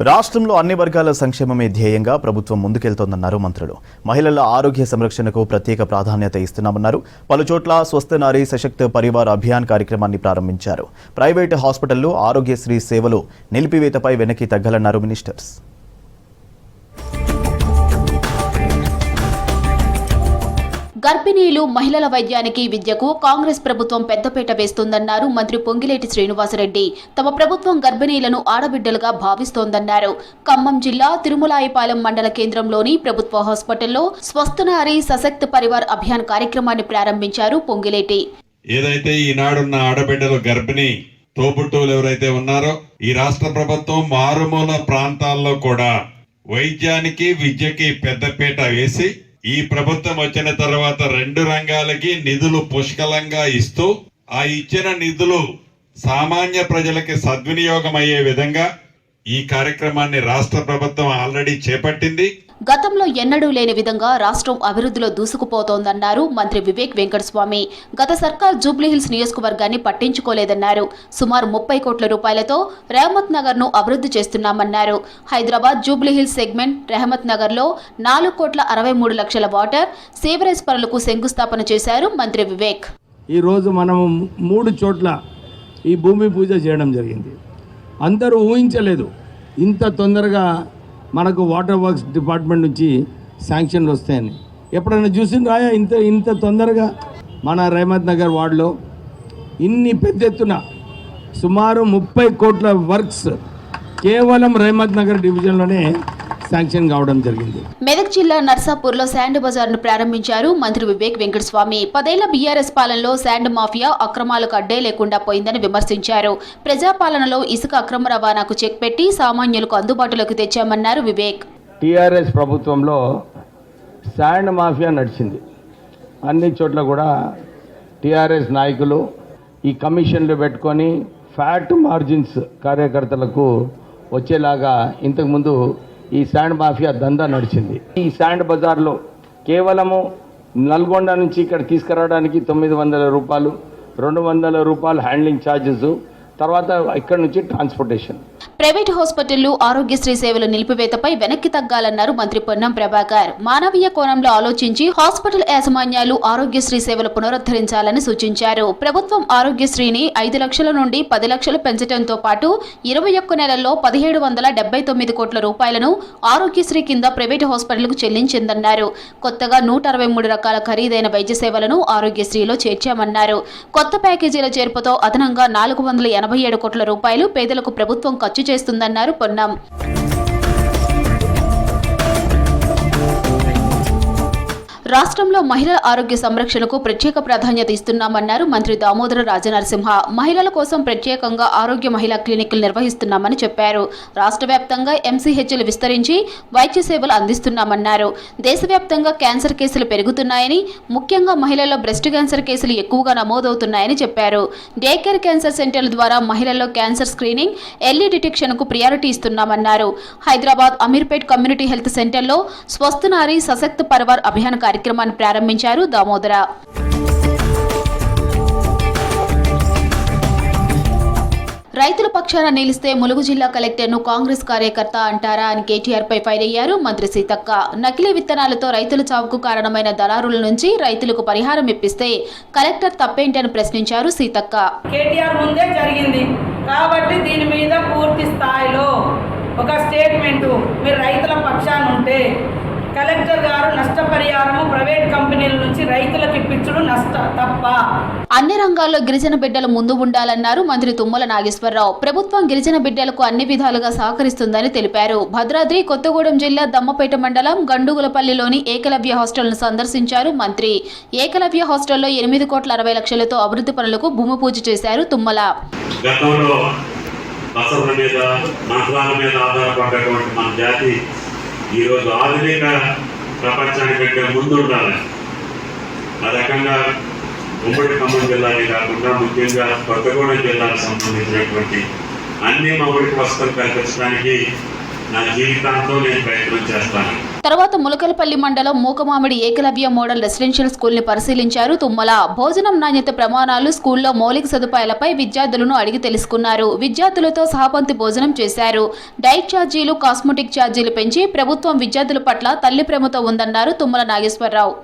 రాష్ట్రంలో అన్ని వర్గాల సంక్షేమమే ధ్యేయంగా ప్రభుత్వం ముందుకెళ్తోందన్నారు మంత్రులు. మహిళల ఆరోగ్య సంరక్షణకు ప్రత్యేక ప్రాధాన్యత ఇస్తున్నామన్నారు. పలుచోట్ల స్వస్థ నారీ సశక్త పరివార్ అభియాన్ కార్యక్రమాన్ని ప్రారంభించారు. ప్రైవేటు హాస్పిటల్లో ఆరోగ్యశ్రీ సేవలు నిలిపివేతపై వెనక్కి తగ్గాలన్నారు మినిస్టర్స్. గర్భిణీలు, మహిళల వైద్యానికి, విద్యకు కాంగ్రెస్ ప్రభుత్వం పెద్దపీట వేస్తోందన్నారు మంత్రి పొంగిలేటి శ్రీనివాసరెడ్డి. తమ ప్రభుత్వం గర్భిణీలను ఆడబిడ్డలుగా భావిస్తోందన్నారు. ఖమ్మం జిల్లా తిరుమలాయిపాలెం మండల కేంద్రంలోని ప్రభుత్వ హాస్పిటల్లో స్వస్థ నారీ సశక్త పరివార్ అభియాన్ కార్యక్రమాన్ని ప్రారంభించారు పొంగిలేటి. ఏదైతే ఈనాడున్న ఆడబిడ్డలు గర్భిణీ తోబుట్టువులు ఎవరైతే ఉన్నారో ఈ రాష్ట్ర ప్రభుత్వం మారుమూల ప్రాంతాల్లో కూడా వైద్యానికి, విద్యకి పెద్దపీట వేసి ఈ ప్రభుత్వం వచ్చిన తర్వాత 2 రంగాలకి నిధులు పుష్కలంగా ఇస్తూ ఆ ఇచ్చిన నిధులు సామాన్య ప్రజలకి సద్వినియోగం అయ్యే విధంగా ఈ కార్యక్రమాన్ని రాష్ట్ర ప్రభుత్వం ఆల్రెడీ చేపట్టింది. గతంలో ఎన్నడూ లేని విధంగా రాష్ట్రం అభివృద్ధిలో దూసుకుపోతోందన్నారు మంత్రి వివేక్ వెంకటస్వామి. గత సర్కార్ జూబ్లీహిల్స్ నియోజకవర్గాన్ని పట్టించుకోలేదన్నారు. సుమారు 30 కోట్ల రూపాయలతో రెహమత్ నగర్ ను అభివృద్ధి చేస్తున్నామన్నారు. హైదరాబాద్ జూబ్లీహిల్స్ సెగ్మెంట్ రెహమత్ నగర్ లో 4,63 లక్షల వాటర్ సేవరేజ్ పనులకు శంకుస్థాపన చేశారు మంత్రి వివేక్. ఈ రోజు మనం 3 చోట్ల ఈ భూమి పూజ చేయడం జరిగింది. అందరూ ఊహించలేదు ఇంత తొందరగా మనకు వాటర్ వర్క్స్ డిపార్ట్మెంట్ నుంచి శాంక్షన్లు వస్తాయని. ఎప్పుడైనా చూసిండ్రా ఇంత తొందరగా మన రెహమత్ నగర్ వార్డులో ఇన్ని పెద్ద ఎత్తున సుమారు 30 కోట్ల వర్క్స్ కేవలం రెహమత్ నగర్ డివిజన్లోనే శాంక్షన్ కావడం జరిగింది. మెదక్ జిల్లా నర్సాపూర్లో శాండ్ బజార్ను ప్రారంభించారు మంత్రి వివేక్ వెంకటస్వామి. 10 ఏళ్ల బీఆర్ఎస్ పాలనలో శాండ్ మాఫియా అక్రమాలకు అడ్డే లేకుండా పోయిందని విమర్శించారు. ప్రజాపాలనలో ఇసుక అక్రమ రవాణాకు చెక్ పెట్టి సామాన్యులకు అందుబాటులోకి తెచ్చామన్నారు వివేక్. టీఆర్ఎస్ ప్రభుత్వంలో శాండ్ మాఫియా నడిచింది. అన్ని చోట్ల కూడా టీఆర్ఎస్ నాయకులు ఈ కమిషన్లు పెట్టుకొని ఫ్యాట్ మార్జిన్స్ కార్యకర్తలకు వచ్చేలాగా ఇంతకుముందు ఈ శాండ్ మాఫియా దందా నడిచింది. ఈ శాండ్ బజార్లో కేవలము నల్గొండ నుంచి ఇక్కడ తీసుకురావడానికి 900 రూపాయలు, 200 రూపాయలు హ్యాండ్లింగ్ ఛార్జెస్, తర్వాత ఇక్కడ నుంచి ట్రాన్స్పోర్టేషన్. ప్రైవేటు హాస్పిటళ్లు ఆరోగ్యశ్రీ సేవల నిలిపివేతపై వెనక్కి తగ్గాలన్నారు మంత్రి పొన్నం ప్రభాకర్. మానవీయ కోణంలో ఆలోచించి హాస్పిటల్ యాజమాన్యాలు ఆరోగ్యశ్రీ సేవలు పునరుద్ధరించాలని సూచించారు. ప్రభుత్వం ఆరోగ్యశ్రీని 5 లక్షల నుండి 10 లక్షలు పెంచడంతో పాటు 21 నెలల్లో 1779 కోట్ల రూపాయలను ఆరోగ్యశ్రీ కింద ప్రైవేటు హాస్పిటల్కు చెల్లించిందన్నారు. కొత్తగా 163 రకాల ఖరీదైన వైద్య సేవలను ఆరోగ్యశ్రీలో చేర్చామన్నారు. కొత్త ప్యాకేజీల చేర్పుతో అదనంగా 487 కోట్ల రూపాయలు పేదలకు ప్రభుత్వం ఖర్చు చేస్తుందన్నారు పొన్నం. రాష్ట్రంలో మహిళల ఆరోగ్య సంరక్షణకు ప్రత్యేక ప్రాధాన్యత ఇస్తున్నామన్నారు మంత్రి దామోదర రాజనరసింహ. మహిళల కోసం ప్రత్యేకంగా ఆరోగ్య మహిళా క్లినిక్లు నిర్వహిస్తున్నామని చెప్పారు. రాష్ట్ర వ్యాప్తంగా ఎంసీహెచ్లు విస్తరించి వైద్య సేవలు అందిస్తున్నామన్నారు. దేశవ్యాప్తంగా క్యాన్సర్ కేసులు పెరుగుతున్నాయని, ముఖ్యంగా మహిళల్లో బ్రెస్ట్ క్యాన్సర్ కేసులు ఎక్కువగా నమోదవుతున్నాయని చెప్పారు. డే కేర్ క్యాన్సర్ సెంటర్ల ద్వారా మహిళల్లో క్యాన్సర్ స్క్రీనింగ్, ఎర్లీ డిటెక్షన్కు ప్రియారిటీ ఇస్తున్నామన్నారు. హైదరాబాద్ అమీర్పేట్ కమ్యూనిటీ హెల్త్ సెంటర్లో స్వస్థ నారీ సశక్త పరివార్ అభియాన్ కార్యక్రమాన్ని ప్రారంభించారు దామోదర. రైతుల పక్షాన నిలిస్తే ములుగు జిల్లా కలెక్టర్ను కాంగ్రెస్ కార్యకర్త అంటారా అని కేటీఆర్ పై ఫైర్ అయ్యారు మంత్రి సీతక్క. నకిలీ విత్తనాలతో రైతుల చావుకు కారణమైన దళారుల నుంచి రైతులకు పరిహారం ఇప్పిస్తే కలెక్టర్ తప్పేంటని ప్రశ్నించారు సీతక్క. కేటీఆర్ ముందే జరిగింది కాబట్టి దీని మీద పూర్తి స్థాయిలో ఒక స్టేట్మెంట్ మీరు రైతుల పక్షాన ఉంటే కలెక్టర్ గారు నష్టపరిహారము ప్రైవేట్ కంపెనీల నుంచి రైతులకు ఇప్పించడం తప్ప. అన్ని రంగాల్లో గిరిజన బిడ్డలు ముందు ఉండాలన్నారు మంత్రి తుమ్మల నాగేశ్వరరావు. ప్రభుత్వం గిరిజన బిడ్డలకు అన్ని విధాలుగా సహకరిస్తుందని తెలిపారు. భద్రాద్రి కొత్తగూడెం జిల్లా దమ్మపేట మండలం గండుగులపల్లిలోని ఏకలవ్య హాస్టల్ను సందర్శించారు మంత్రి. ఏకలవ్య హాస్టల్లో 8,60 లక్షలతో అభివృద్ధి పనులకు భూమి పూజ చేశారు తుమ్మల. ఈరోజు ఆధునిక ప్రపంచానికంటే ముందు ఉండాలి. ఆ రకంగా ఉమ్మడి ఖమ్మం జిల్లాని కాకుండా ముఖ్యంగా కొత్తగూడెం జిల్లాకు సంబంధించినటువంటి అన్ని మౌలిక వసతులు కల్పించడానికి నా జీవితాంతో నేను ప్రయత్నం చేస్తాను. తర్వాత ములకలపల్లి మండలం Mukamamidi Eklavya model residential school ని పరిశీలించారు తుమ్మల. భోజనం నాణ్యత ప్రమాణాలు, స్కూల్లో మౌలిక సదుపాయాలపై విద్యార్థులను అడిగి తెలుసుకున్నారు. విద్యార్థులతో సహపంక్తి భోజనం చేశారు. డైట్ ఛార్జీలు, కాస్మెటిక్ ఛార్జీలు పెంచి ప్రభుత్వం విద్యార్థుల పట్ల తల్లి ప్రేమతో ఉందన్నారు తుమ్మల నాగేశ్వరరావు.